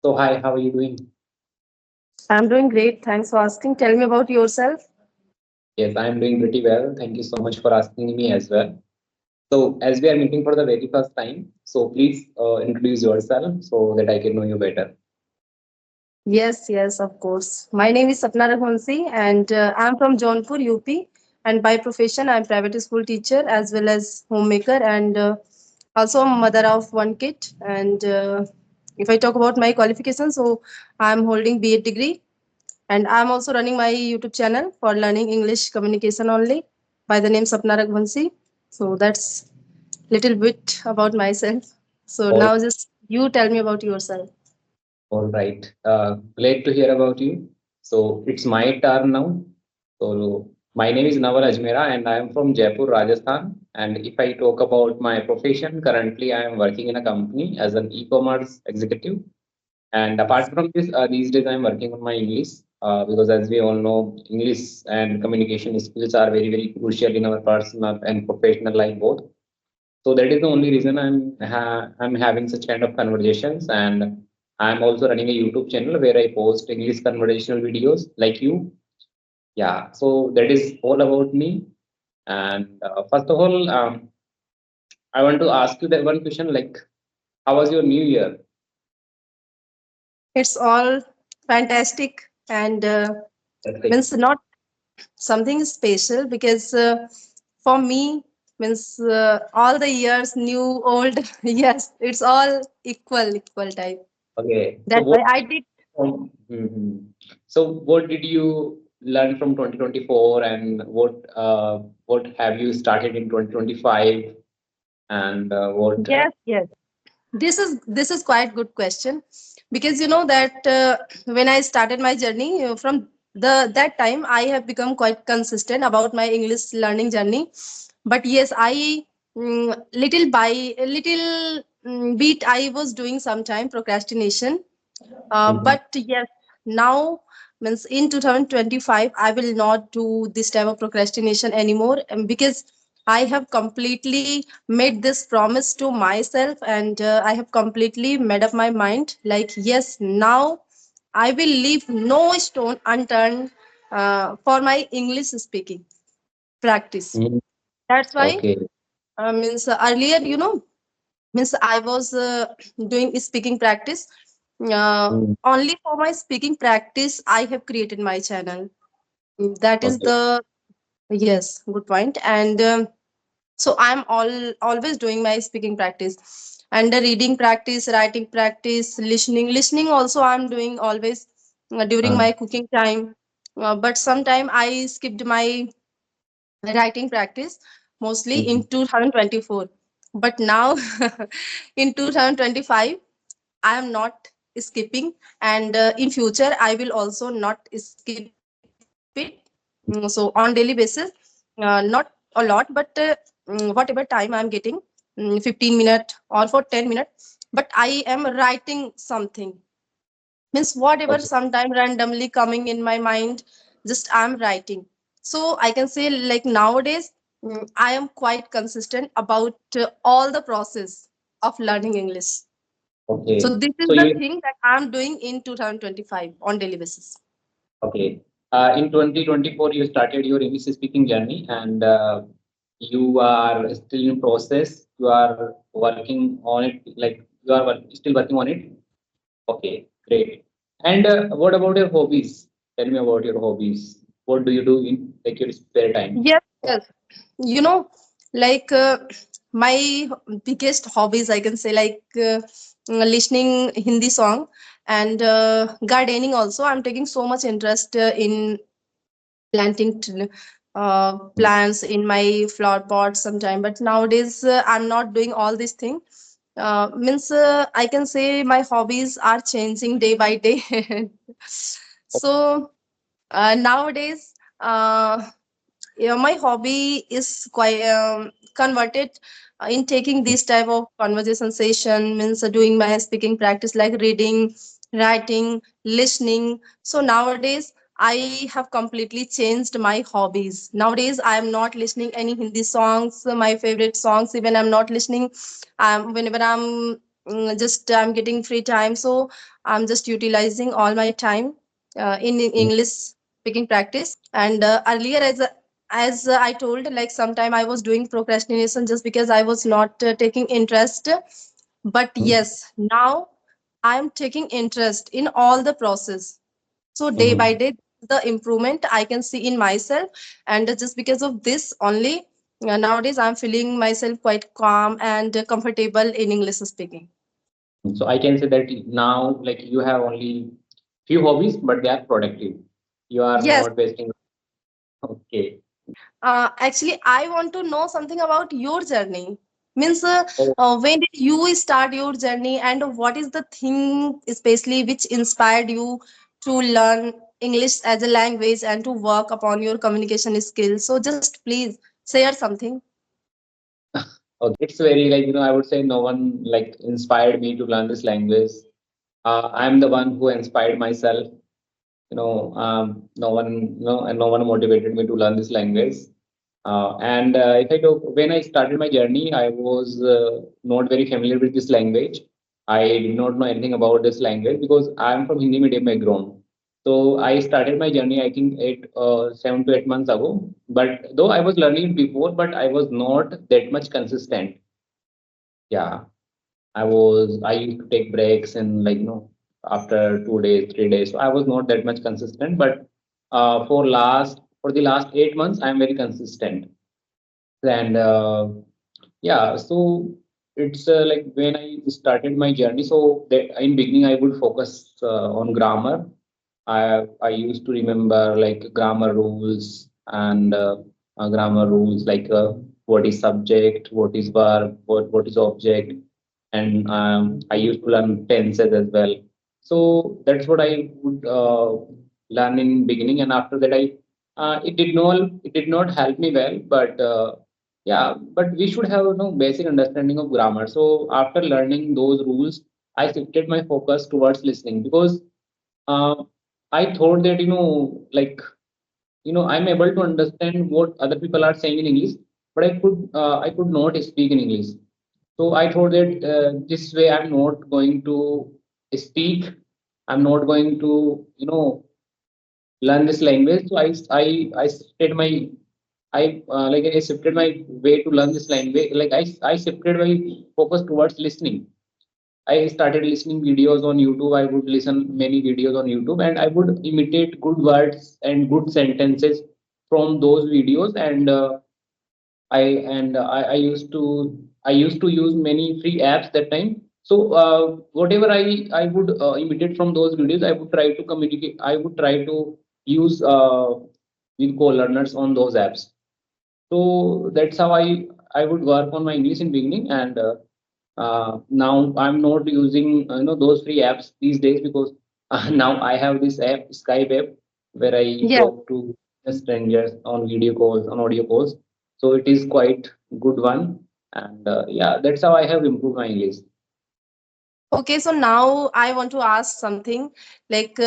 So hi, how are you doing? I'm doing great. Thanks for asking. Tell me about yourself. Yes, I am doing pretty well. Thank you so much for asking me as well. So as we are meeting for the very first time, so please introduce yourself so that I can know you better. Yes, of course. My name is Sapna Raghuvanshi and I'm from Jaunpur, UP. And by profession, I'm private school teacher as well as homemaker and also a mother of one kid. And if I talk about my qualifications, so I'm holding BA degree and I'm also running my YouTube channel for learning English communication only by the name Sapna Raghuvanshi. So that's little bit about myself. So All, now just you tell me about yourself. all right. Glad to hear about you. So it's my turn now. So my name is Naval Ajmera and I am from Jaipur, Rajasthan. And if I talk about my profession, currently I am working in a company as an e-commerce executive. And apart from this, these days I'm working on my English because, as we all know, English and communication skills are very, very crucial in our personal and professional life both. So that is the only reason I'm having such kind of conversations, and I'm also running a YouTube channel where I post English conversational videos like you. Yeah, so that is all about me. And first of all, I want to ask you that one question: like, how was your New Year? It's all fantastic and That's like, means not something special because for me means all the years new old yes it's all equal type. okay. So That's what? why I did. Mhm. So what did you learn from 2024 and what have you started in 2025 and what Yes, this is quite good question because you know that when I started my journey from the that time I have become quite consistent about my English learning journey. But yes, I little by little bit I was doing sometime procrastination. Mhm. But yes, now means in 2025 I will not do this type of procrastination anymore, because I have completely made this promise to myself, and I have completely made up my mind like yes, now I will leave no stone unturned for my English speaking practice. Mm, That's why okay. means earlier, means I was doing speaking practice. Mm, Only for my speaking practice, I have created my channel. That is okay. the yes, good point. And so I'm always doing my speaking practice and the reading practice, writing practice, listening also I'm doing always during Uh, my cooking time. But sometime I skipped my writing practice mostly in mhm. 2024. But now in 2025 I am not skipping, and in future I will also not skip it. So on daily basis, not a lot, but whatever time I'm getting, 15 minute or for 10 minutes, but I am writing something, means whatever Okay. sometime randomly coming in my mind, just I'm writing. So I can say like nowadays, I am quite consistent about all the process of learning English. So Okay. this is So the you thing that I'm doing in 2025 on daily basis. okay. In 2024 you started your English speaking journey and you are still in process. You are working on it like you are still working on it. Okay, great. And what about your hobbies? Tell me about your hobbies. What do you do in like your spare time? Yes, you know, like my biggest hobbies I can say, like listening Hindi song and gardening also. I'm taking so much interest in planting plants in my flower pot sometime, but nowadays I'm not doing all these things. Means I can say my hobbies are changing day by day. So nowadays my hobby is quite converted in taking this type of conversation session, means doing my speaking practice like reading, writing, listening. So nowadays I have completely changed my hobbies. Nowadays I am not listening any Hindi songs, my favorite songs even I'm not listening. Whenever I'm just I'm getting free time, so I'm just utilizing all my time in Mm. English speaking practice. And earlier, as I told, like sometime I was doing procrastination just because I was not taking interest. But yes, now I am taking interest in all the process. So day by Mhm. day, the improvement I can see in myself, and just because of this only, nowadays I'm feeling myself quite calm and comfortable in English speaking. So I can say that now, like you have only few hobbies, but they are productive. You are Yes. not wasting. Okay. Actually, I want to know something about your journey. Means, Oh, when did you start your journey, and what is the thing, especially which inspired you to learn English as a language and to work upon your communication skills? So, just please share something. okay. It's very like, I would say no one like inspired me to learn this language. I'm the one who inspired myself. No one, and no one motivated me to learn this language. And if I talk, when I started my journey, I was not very familiar with this language. I did not know anything about this language because I am from Hindi medium background. So I started my journey, I think, 7 to 8 months ago. But though I was learning it before, but I was not that much consistent. Yeah, I used to take breaks and like, after 2 days, 3 days. So I was not that much consistent, but for the last 8 months, I'm very consistent. And yeah, so it's like when I started my journey. So that in beginning, I would focus on grammar. I used to remember like grammar rules like what is subject, what is verb, what is object, and I used to learn tenses as well. So that's what I would learn in beginning, and after that it did not help me well, but yeah, but we should have basic understanding of grammar. So after learning those rules, I shifted my focus towards listening because uh, I thought that I'm able to understand what other people are saying in English, but I could not speak in English. So I thought that this way I'm not going to speak. I'm not going to learn this language. So I shifted my I shifted my way to learn this language. Like I shifted my focus towards listening. I started listening videos on YouTube. I would listen many videos on YouTube and I would imitate good words and good sentences from those videos. And I used to use many free apps that time. So whatever I would imitate from those videos, I would try to communicate. I would try to use with co-learners on those apps. So that's how I would work on my English in beginning, and now I'm not using those free apps these days because now I have this app Skype app where I Yes. talk to strangers on video calls, on audio calls. So it is quite good one, and yeah, that's how I have improved my English. Okay, so now I want to ask something like,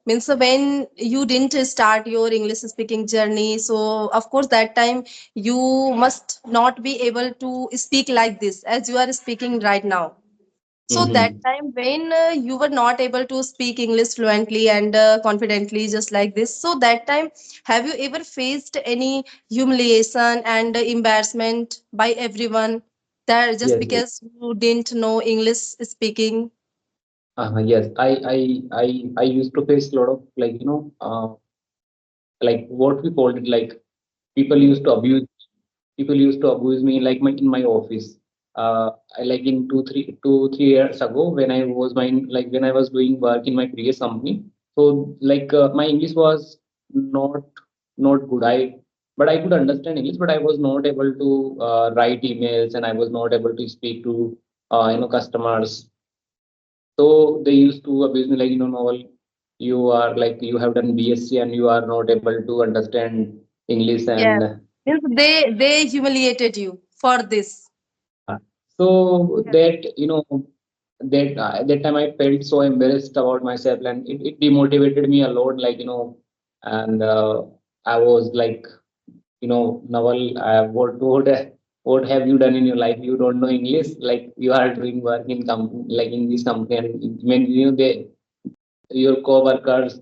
means when you didn't start your English speaking journey, so of course that time you must not be able to speak like this as you are speaking right now. So that Hmm. time when you were not able to speak English fluently and confidently, just like this, so that time, have you ever faced any humiliation and embarrassment by everyone that just Yes, yes. because you didn't know English speaking? Yes, I used to face a lot of like what we called it like people used to abuse people used to abuse me like in my office. Like in 2 3 years ago when I was when I was doing work in my previous company. So like my English was not not good. I could understand English, but I was not able to write emails and I was not able to speak to customers. So they used to abuse me like, Noel, you are like you have done BSc and you are not able to understand English Yes. and Means they humiliated you for this. yeah. So that that time I felt so embarrassed about myself and it demotivated me a lot. And I was like, Naval, what would what have you done in your life? You don't know English, like you are doing work in company, like in this company, and when you know they your co-workers,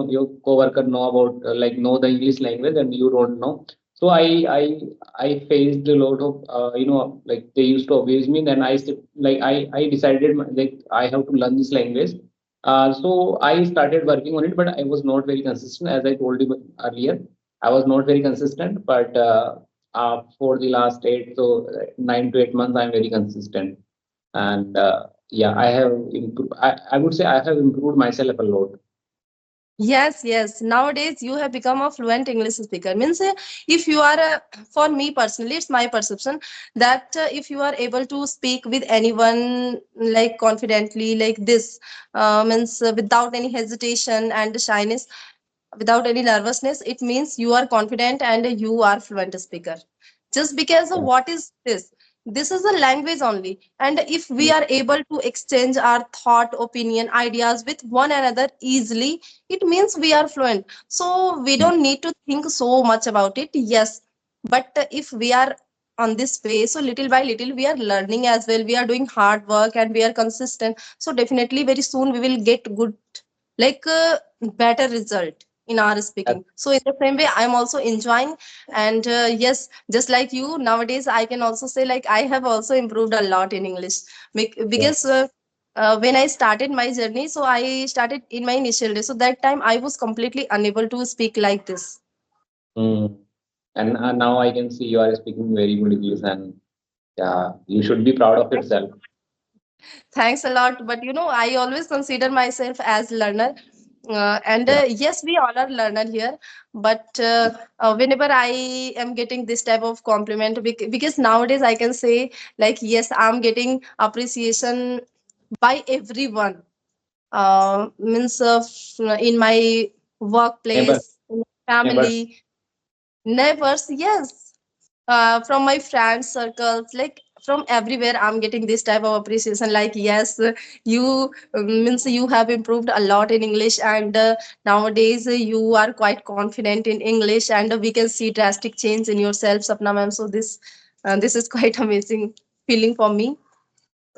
your co-worker know about know the English language and you don't know. So I faced a lot of like they used to abuse me. Then I said like I decided like I have to learn this language. So I started working on it, but I was not very consistent. As I told you earlier, I was not very consistent. But for the last 9 to 8 months, I'm very consistent. And yeah, I have improved. I would say I have improved myself a lot. Yes, yes. Nowadays, you have become a fluent English speaker. Means, if you are, for me personally, it's my perception that if you are able to speak with anyone like confidently, like this, means without any hesitation and shyness, without any nervousness, it means you are confident and you are fluent speaker. Just because of Yeah. what is this is a language only, and if we Mm, are able to exchange our thought, opinion, ideas with one another easily, it means we are fluent. So we mm, don't need to think so much about it. Yes, but if we are on this way, so little by little we are learning as well, we are doing hard work and we are consistent, so definitely very soon we will get good, like better result in our that- speaking. So in the same way I'm also enjoying. And yes, just like you, nowadays I can also say like I have also improved a lot in English. yeah. Because when I started my journey, so I started in my initial day, so that time I was completely unable to speak like this. Mm. And now I can see you are speaking very good English, and yeah, you should be proud of yourself. Thanks a lot. But I always consider myself as learner. And Yeah. yes, we all are learner here. But whenever I am getting this type of compliment, because nowadays I can say like, yes, I'm getting appreciation by everyone. Means in my Neighbor, workplace, in my neighbors. family, neighbors, yes, from my friends circles, like from everywhere I'm getting this type of appreciation, like yes, you means you have improved a lot in English, and nowadays you are quite confident in English, and we can see drastic change in yourself, Sapna ma'am. So this is quite amazing feeling for me.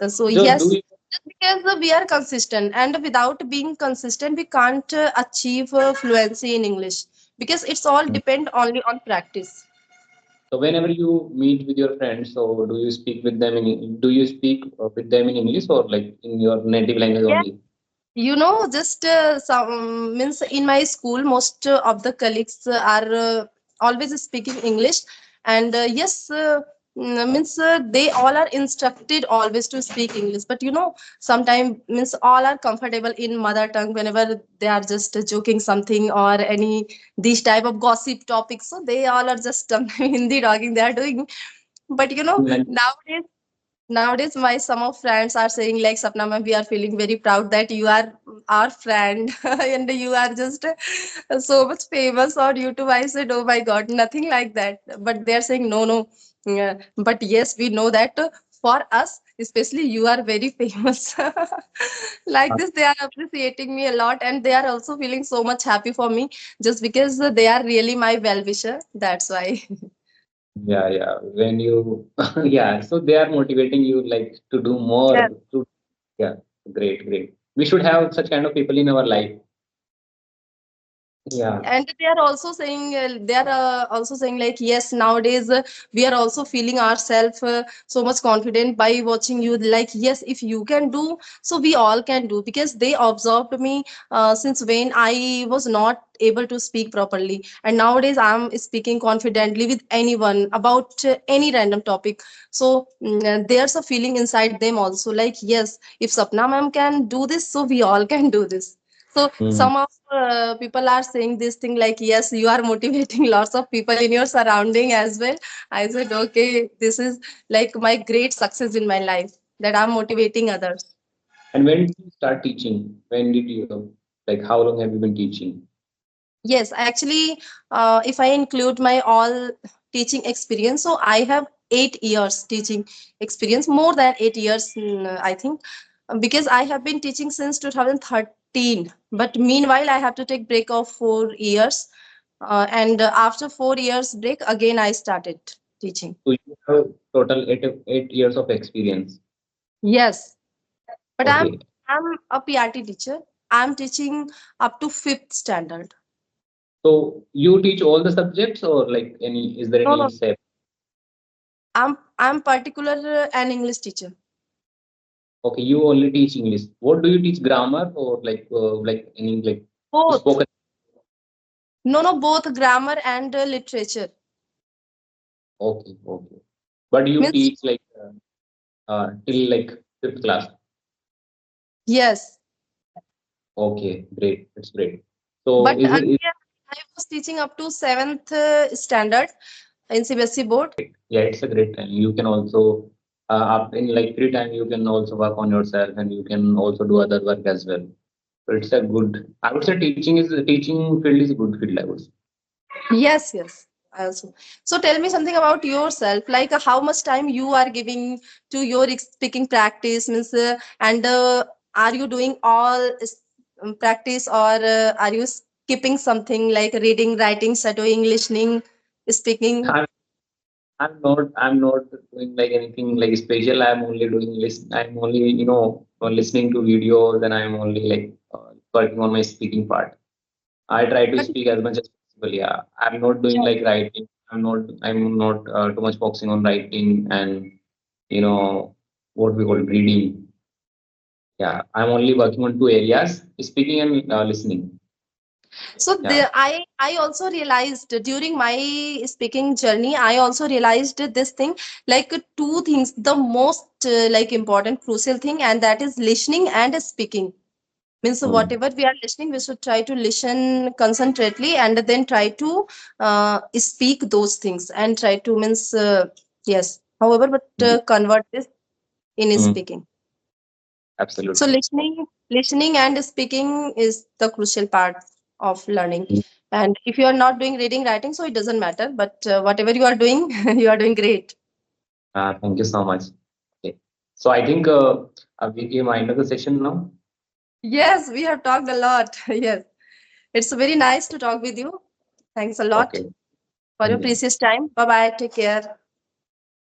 So So do yes, you, just because we are consistent, and without being consistent we can't achieve fluency in English, because it's all mm. depend only on practice. So whenever you meet with your friends, so do you speak with them in do you speak with them in English or like in your native language only? Just some means in my school, most of the colleagues are always speaking English, and yes, means they all are instructed always to speak English. But sometimes means all are comfortable in mother tongue whenever they are just joking something or any these type of gossip topics. So they all are just Hindi talking they are doing. But Like, nowadays my some of friends are saying like, Sapna ma'am, we are feeling very proud that you are our friend and you are just so much famous on YouTube. I said, oh my god, nothing like that. But they are saying no, no. Yeah, but yes, we know that for us especially you are very famous. Like this they are appreciating me a lot, and they are also feeling so much happy for me, just because they are really my well wisher, that's why. yeah, yeah. When you, yeah, so they are motivating you like to do more. To, yeah, great, great. We should have such kind of people in our life. Yeah. And they are also saying like, yes, nowadays we are also feeling ourselves so much confident by watching you, like yes, if you can do, so we all can do, because they observed me since when I was not able to speak properly, and nowadays I'm speaking confidently with anyone about any random topic. So there's a feeling inside them also, like yes, if Sapna ma'am can do this, so we all can do this. So Mm. some of people are saying this thing like, yes, you are motivating lots of people in your surrounding as well. I said, okay, this is like my great success in my life, that I'm motivating others. And when did you start teaching? When did you, like, how long have you been teaching? Yes, actually, if I include my all teaching experience, so I have 8 years teaching experience, more than 8 years, I think, because I have been teaching since 2013. But meanwhile, I have to take break of 4 years, and after 4 years break, again I started teaching. So you have total 8 years of experience. Yes, but Okay. I'm a PRT teacher. I'm teaching up to fifth standard. So you teach all the subjects or like any, is there No, any no, step? I'm particular an English teacher. Okay, you only teach English. What do you teach? Grammar or like any like Both. spoken? No, no, both grammar and literature. Okay, okay. But you Means teach like till like fifth class. yes. Okay, great. That's great. So But is it? earlier I was teaching up to seventh standard in CBSE board. Yeah, it's a great time. You can also up in like free time you can also work on yourself and you can also do other work as well. So it's a good. I would say teaching field is a good field. I would say. Yes, yes. I also. So tell me something about yourself, like how much time you are giving to your speaking practice, means, and are you doing all practice, or are you skipping something like reading, writing, shadowing, listening, speaking? I'm I'm not doing like anything like special. I'm only doing listen. I'm only listening to videos and I'm only like working on my speaking part. I try to But speak as much as possible. Yeah, I'm not doing yes. like writing. I'm not too much focusing on writing and you know what we call reading. Yeah, I'm only working on two areas: speaking and listening. So Yeah. I also realized during my speaking journey, I also realized this thing, like two things, the most like important crucial thing, and that is listening and speaking. Means Mm. whatever we are listening, we should try to listen concentrately and then try to speak those things and try to means yes. However, but convert this in Mm. speaking. So Absolutely. listening and speaking is the crucial part of learning. And if you are not doing reading, writing, so it doesn't matter. But whatever you are doing, you are doing great. Thank you so much. Okay. So I think we came end of the session now. Yes, we have talked a lot. Yes, it's very nice to talk with you. Thanks a lot Okay. for your Thank you. precious time. Bye bye. Take care.